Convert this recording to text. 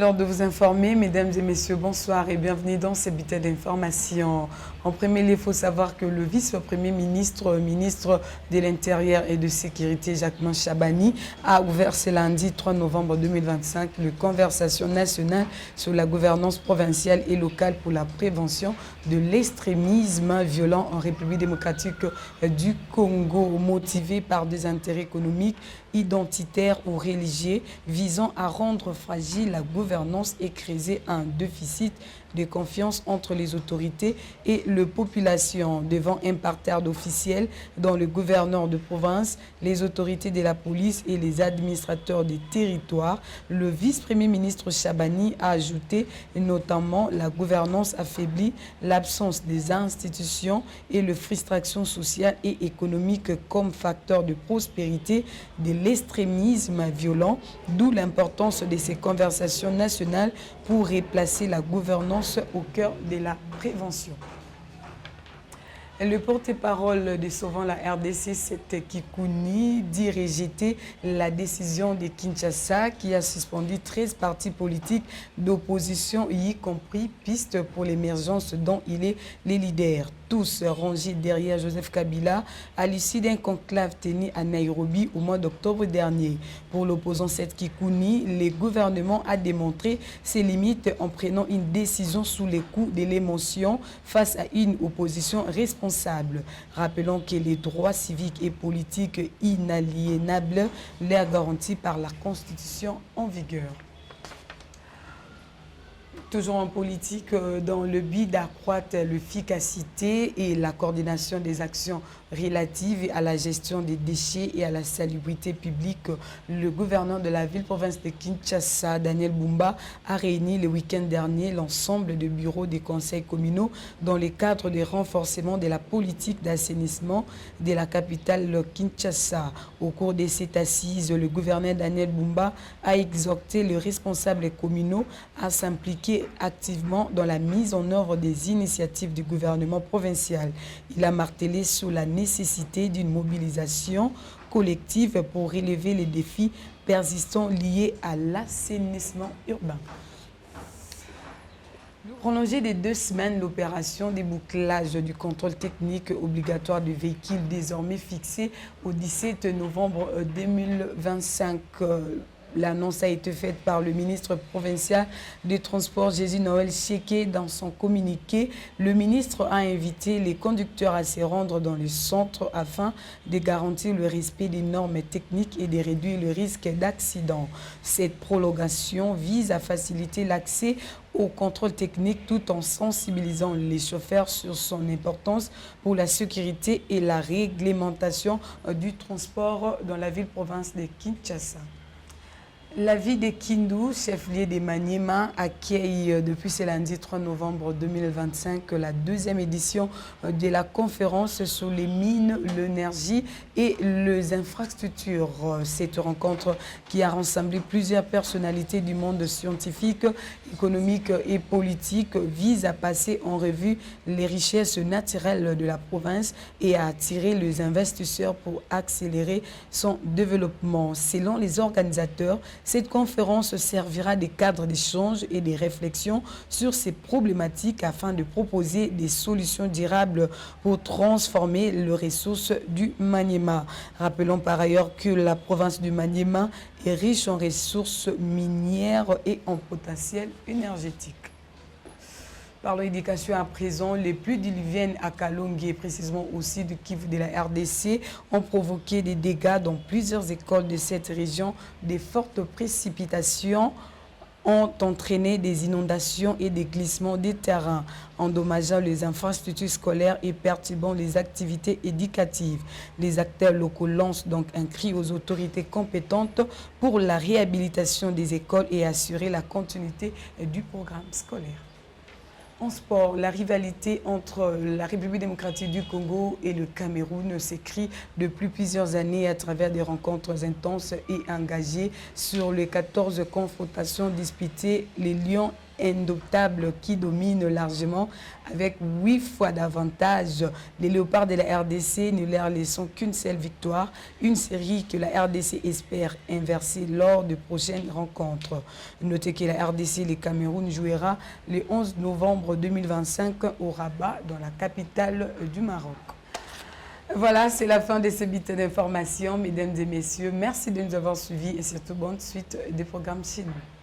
l'heure de vous informer, mesdames et messieurs, bonsoir et bienvenue dans ce bulletin d'information. En premier lieu, il faut savoir que le vice-premier ministre, ministre de l'Intérieur et de Sécurité, Jacquemain Chabani, a ouvert ce lundi 3 novembre 2025 le Conversation nationale sur la gouvernance provinciale et locale pour la prévention de l'extrémisme violent en République démocratique du Congo, motivé par des intérêts économiques, identitaires ou religieux, visant à rendre fragile la gouvernance et créer un déficit de confiance entre les autorités et la population. Devant un parterre d'officiels dont le gouverneur de province, les autorités de la police et les administrateurs des territoires, le vice-premier ministre Chabani a ajouté notamment la gouvernance affaiblie, l'absence des institutions et la frustration sociale et économique comme facteur de prospérité de l'extrémisme violent, d'où l'importance de ces conversations nationales pour replacer la gouvernance au cœur de la prévention. Le porte-parole de Sauvant la RDC, c'est Kikouni, dit rejeter la décision de Kinshasa qui a suspendu 13 partis politiques d'opposition, y compris Piste pour l'émergence dont il est le leader. Tous rangés derrière Joseph Kabila à l'issue d'un conclave tenu à Nairobi au mois d'octobre dernier. Pour l'opposant Seth Kikouni, le gouvernement a démontré ses limites en prenant une décision sous les coups de l'émotion face à une opposition responsable. Rappelons que les droits civiques et politiques inaliénables leur garantis par la Constitution en vigueur. Toujours en politique, dans le but d'accroître l'efficacité et la coordination des actions relatives à la gestion des déchets et à la salubrité publique, le gouverneur de la ville-province de Kinshasa, Daniel Bumba, a réuni le week-end dernier l'ensemble des bureaux des conseils communaux dans le cadre du renforcement de la politique d'assainissement de la capitale Kinshasa. Au cours de cette assise, le gouverneur Daniel Bumba a exhorté les responsables communaux à s'impliquer activement dans la mise en œuvre des initiatives du gouvernement provincial. Il a martelé sur la nécessité d'une mobilisation collective pour relever les défis persistants liés à l'assainissement urbain. Prolongé de 2 semaines, l'opération débouclage du contrôle technique obligatoire du véhicule désormais fixé au 17 novembre 2025. L'annonce a été faite par le ministre provincial des Transports, Jésus Noël Chéké. Dans son communiqué, le ministre a invité les conducteurs à se rendre dans le centre afin de garantir le respect des normes techniques et de réduire le risque d'accident. Cette prolongation vise à faciliter l'accès au contrôle technique tout en sensibilisant les chauffeurs sur son importance pour la sécurité et la réglementation du transport dans la ville-province de Kinshasa. La ville de Kindu, chef-lieu de Maniema, accueille depuis ce lundi 3 novembre 2025 la 2e édition de la conférence sur les mines, l'énergie et les infrastructures. Cette rencontre qui a rassemblé plusieurs personnalités du monde scientifique, économique et politique vise à passer en revue les richesses naturelles de la province et à attirer les investisseurs pour accélérer son développement. Selon les organisateurs, cette conférence servira de cadre d'échange et de réflexion sur ces problématiques afin de proposer des solutions durables pour transformer les ressources du Maniema. Rappelons par ailleurs que la province du Maniema est riche en ressources minières et en potentiel énergétique. Parlons éducation à présent, les pluies diluviennes à Kalongue, précisément aussi du Kivu de la RDC, ont provoqué des dégâts dans plusieurs écoles de cette région. Des fortes précipitations ont entraîné des inondations et des glissements des terrains, endommageant les infrastructures scolaires et perturbant les activités éducatives. Les acteurs locaux lancent donc un cri aux autorités compétentes pour la réhabilitation des écoles et assurer la continuité du programme scolaire. En sport, la rivalité entre la République démocratique du Congo et le Cameroun s'écrit depuis plusieurs années à travers des rencontres intenses et engagées. Sur les 14 confrontations disputées, les Lions indomptable qui domine largement avec 8 fois d'avantage. Les Léopards de la RDC ne leur laissent qu'une seule victoire, une série que la RDC espère inverser lors de prochaines rencontres. Notez que la RDC, le Cameroun, jouera le 11 novembre 2025 au Rabat, dans la capitale du Maroc. Voilà, c'est la fin de ce bulletin d'information, mesdames et messieurs. Merci de nous avoir suivis et surtout bonne suite des programmes chez nous.